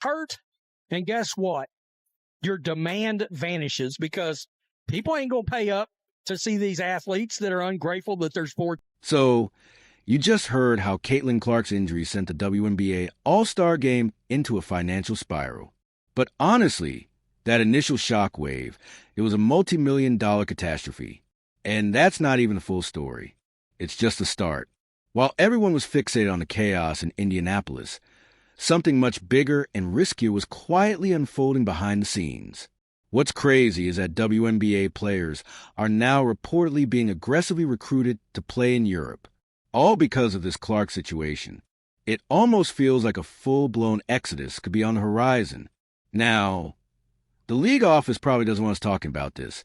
hurt. And guess what? Your demand vanishes because people ain't going to pay up to see these athletes that are ungrateful that there's sports. So, you just heard how Caitlin Clark's injury sent the WNBA All-Star Game into a financial spiral. But honestly, that initial shockwave, it was a multi-million-dollar catastrophe. And that's not even the full story. It's just the start. While everyone was fixated on the chaos in Indianapolis, something much bigger and riskier was quietly unfolding behind the scenes. What's crazy is that WNBA players are now reportedly being aggressively recruited to play in Europe, all because of this Clark situation. It almost feels like a full-blown exodus could be on the horizon. Now, the league office probably doesn't want us talking about this,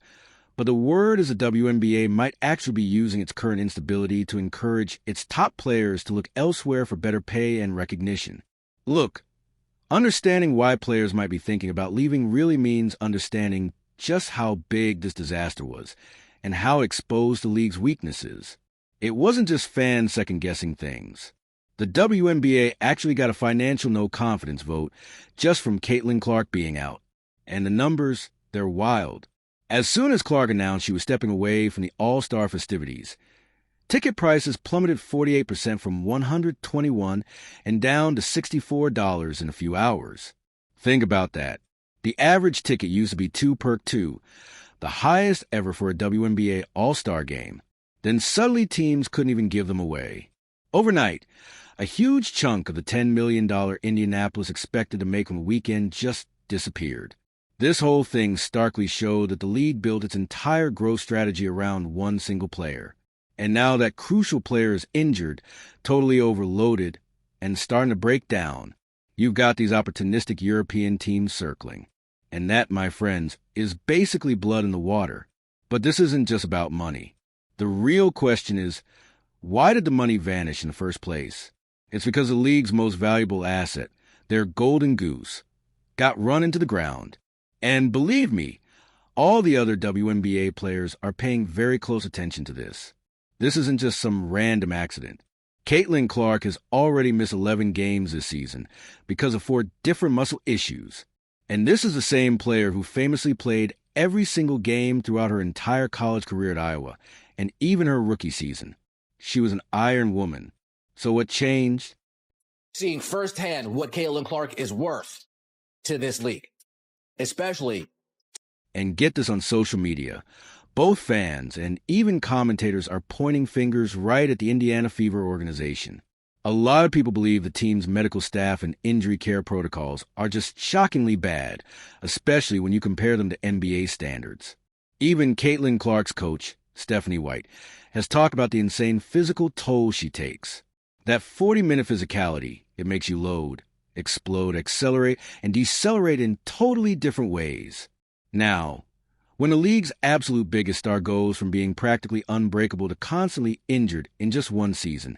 but the word is the WNBA might actually be using its current instability to encourage its top players to look elsewhere for better pay and recognition. Look, understanding why players might be thinking about leaving really means understanding just how big this disaster was and how exposed the league's weaknesses. It wasn't just fans second-guessing things. The WNBA actually got a financial no-confidence vote just from Caitlin Clark being out. And the numbers, they're wild. As soon as Clark announced she was stepping away from the All-Star festivities, ticket prices plummeted 48% from $121 and down to $64 in a few hours. Think about that. The average ticket used to be $2 per 2, the highest ever for a WNBA All-Star game. Then suddenly teams couldn't even give them away. Overnight, a huge chunk of the $10 million Indianapolis expected to make from the weekend just disappeared. This whole thing starkly showed that the league built its entire growth strategy around one single player. And now that crucial player is injured, totally overloaded, and starting to break down, you've got these opportunistic European teams circling. And that, my friends, is basically blood in the water. But this isn't just about money. The real question is, why did the money vanish in the first place? It's because the league's most valuable asset, their golden goose, got run into the ground. And believe me, all the other WNBA players are paying very close attention to this. This isn't just some random accident. Caitlin Clark has already missed 11 games this season because of 4 different muscle issues. And this is the same player who famously played every single game throughout her entire college career at Iowa, and even her rookie season. She was an iron woman. So what changed? Seeing firsthand what Caitlin Clark is worth to this league, especially. And get this on social media. Both fans and even commentators are pointing fingers right at the Indiana Fever organization. A lot of people believe the team's medical staff and injury care protocols are just shockingly bad, especially when you compare them to NBA standards. Even Caitlin Clark's coach, Stephanie White, has talked about the insane physical toll she takes. That 40-minute physicality, it makes you load, explode, accelerate, and decelerate in totally different ways. Now, when the league's absolute biggest star goes from being practically unbreakable to constantly injured in just one season,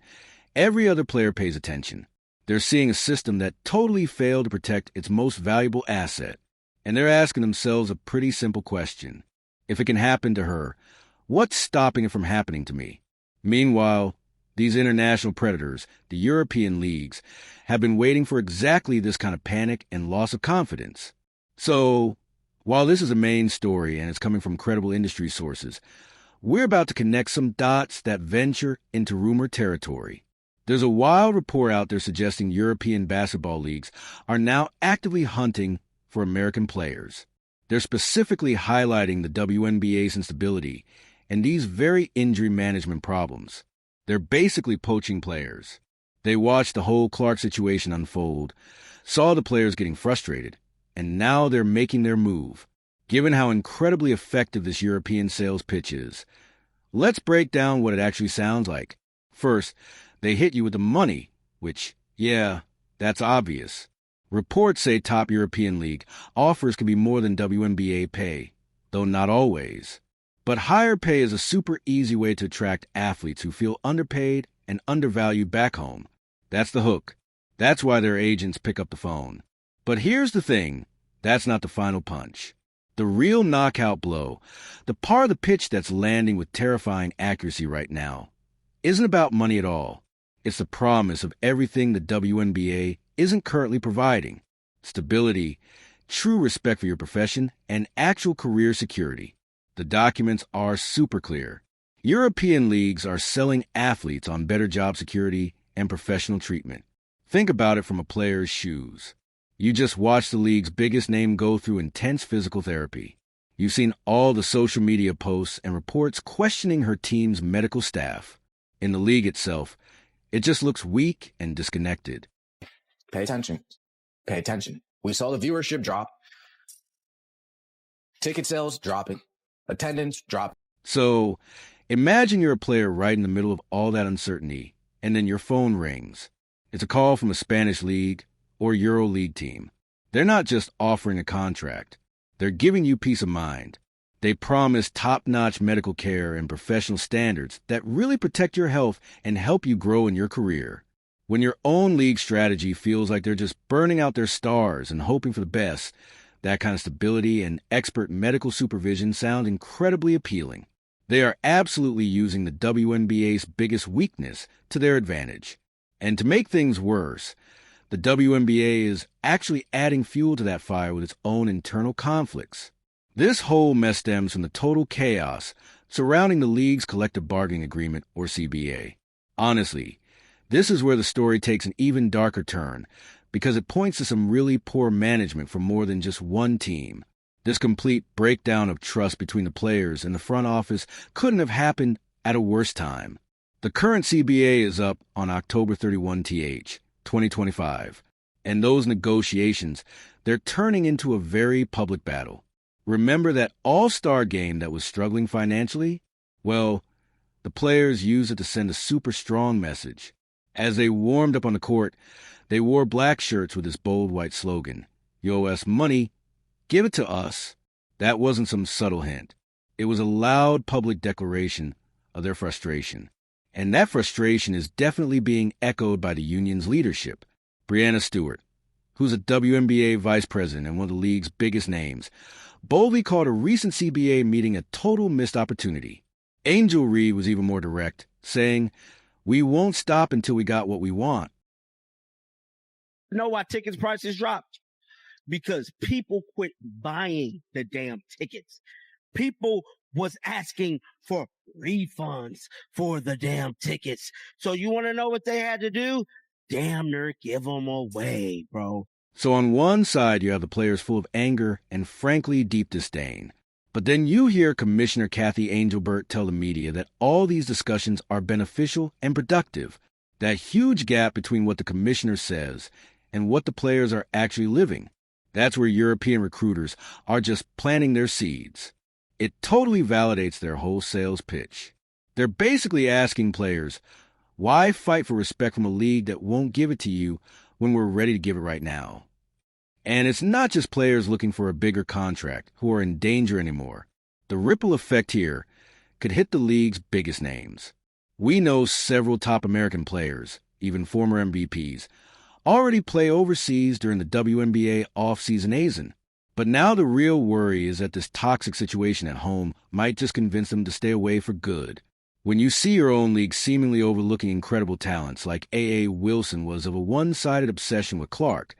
every other player pays attention. They're seeing a system that totally failed to protect its most valuable asset, and they're asking themselves a pretty simple question. If it can happen to her, what's stopping it from happening to me? Meanwhile, these international predators, the European leagues, have been waiting for exactly this kind of panic and loss of confidence. So, while this is a main story and it's coming from credible industry sources, we're about to connect some dots that venture into rumor territory. There's a wild report out there suggesting European basketball leagues are now actively hunting for American players. They're specifically highlighting the WNBA's instability and these very injury management problems. They're basically poaching players. They watched the whole Clark situation unfold, saw the players getting frustrated, and now they're making their move. Given how incredibly effective this European sales pitch is, let's break down what it actually sounds like. First, they hit you with the money, which, yeah, that's obvious. Reports say top European league offers can be more than WNBA pay, though not always. But higher pay is a super easy way to attract athletes who feel underpaid and undervalued back home. That's the hook. That's why their agents pick up the phone. But here's the thing, that's not the final punch. The real knockout blow, the part of the pitch that's landing with terrifying accuracy right now, isn't about money at all. It's the promise of everything the WNBA isn't currently providing. stability, true respect for your profession, and actual career security. The documents are super clear. European leagues are selling athletes on better job security and professional treatment. Think about it from a player's shoes. You just watched the league's biggest name go through intense physical therapy. You've seen all the social media posts and reports questioning her team's medical staff. In the league itself, it just looks weak and disconnected. Pay attention. Pay attention. We saw the viewership drop. Ticket sales dropping. Attendance dropping. So, imagine you're a player right in the middle of all that uncertainty, and then your phone rings. It's a call from a Spanish league or Euro League team. They're not just offering a contract. They're giving you peace of mind. They promise top-notch medical care and professional standards that really protect your health and help you grow in your career. When your own league strategy feels like they're just burning out their stars and hoping for the best, that kind of stability and expert medical supervision sound incredibly appealing. They are absolutely using the WNBA's biggest weakness to their advantage. And to make things worse, the WNBA is actually adding fuel to that fire with its own internal conflicts. This whole mess stems from the total chaos surrounding the league's collective bargaining agreement, or CBA. Honestly, this is where the story takes an even darker turn, because it points to some really poor management from more than just one team. This complete breakdown of trust between the players and the front office couldn't have happened at a worse time. The current CBA is up on October 31, 2025, and those negotiations, they're turning into a very public battle. Remember that all-star game that was struggling financially? Well, the players used it to send a super strong message. As they warmed up on the court, they wore black shirts with this bold white slogan, "You owe us money, give it to us." That wasn't some subtle hint. It was a loud public declaration of their frustration. And that frustration is definitely being echoed by the union's leadership. Breanna Stewart, who's a WNBA vice president and one of the league's biggest names, boldly called a recent CBA meeting a total missed opportunity. Angel Reed was even more direct, saying, "We won't stop until we got what we want." You know why tickets prices dropped? Because people quit buying the damn tickets. People was asking for refunds for the damn tickets. So you want to know what they had to do? Damn near give them away, bro. So on one side, you have the players full of anger and frankly deep disdain. But then you hear Commissioner Kathy Angelbert tell the media that all these discussions are beneficial and productive. That huge gap between what the commissioner says and what the players are actually living. That's where European recruiters are just planting their seeds. It totally validates their whole sales pitch. They're basically asking players, why fight for respect from a league that won't give it to you when we're ready to give it right now? And it's not just players looking for a bigger contract who are in danger anymore. The ripple effect here could hit the league's biggest names. We know several top American players, even former MVPs, already play overseas during the WNBA off-season season. But now the real worry is that this toxic situation at home might just convince them to stay away for good. When you see your own league seemingly overlooking incredible talents like A.A. Wilson was of a one-sided obsession with Clark,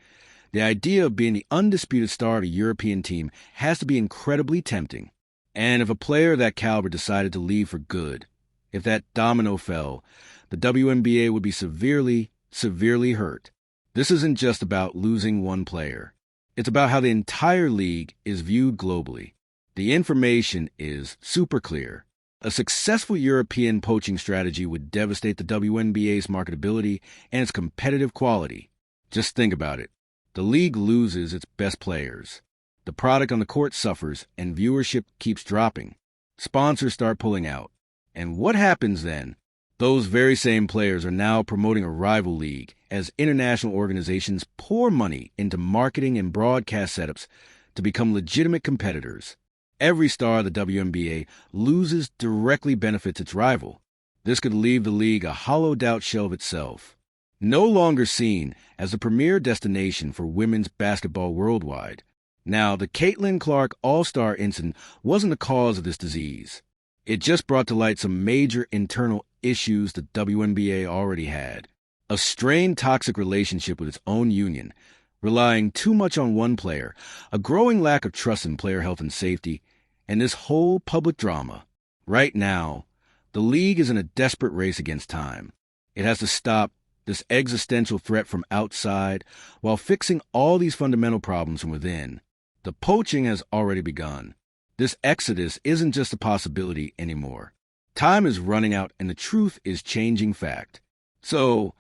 the idea of being the undisputed star of a European team has to be incredibly tempting. And if a player of that caliber decided to leave for good, if that domino fell, the WNBA would be severely, severely hurt. This isn't just about losing one player. It's about how the entire league is viewed globally. The information is super clear. A successful European poaching strategy would devastate the WNBA's marketability and its competitive quality. Just think about it. The league loses its best players. The product on the court suffers and viewership keeps dropping. Sponsors start pulling out. And what happens then? Those very same players are now promoting a rival league as international organizations pour money into marketing and broadcast setups to become legitimate competitors. Every star of the WNBA loses directly benefits its rival. This could leave the league a hollowed-out shell of itself. No longer seen as the premier destination for women's basketball worldwide. Now, the Caitlin Clark All-Star incident wasn't the cause of this disease. It just brought to light some major internal issues the WNBA already had. A strained toxic relationship with its own union, relying too much on one player, a growing lack of trust in player health and safety, and this whole public drama. Right now, the league is in a desperate race against time. It has to stop this existential threat from outside while fixing all these fundamental problems from within. The poaching has already begun. This exodus isn't just a possibility anymore. Time is running out and the truth is changing fact. So,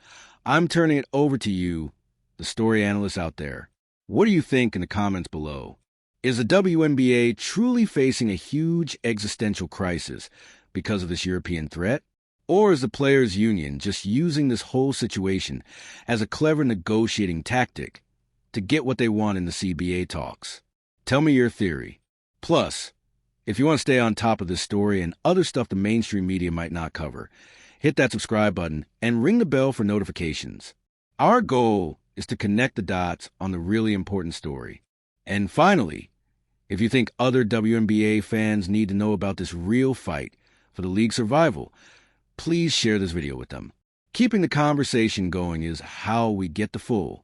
I'm turning it over to you, the story analysts out there. What do you think in the comments below? Is the WNBA truly facing a huge existential crisis because of this European threat? Or is the Players' Union just using this whole situation as a clever negotiating tactic to get what they want in the CBA talks? Tell me your theory. Plus, if you want to stay on top of this story and other stuff the mainstream media might not cover, hit that subscribe button and ring the bell for notifications. Our goal is to connect the dots on the really important story. And finally, if you think other WNBA fans need to know about this real fight for the league's survival, please share this video with them. Keeping the conversation going is how we get the full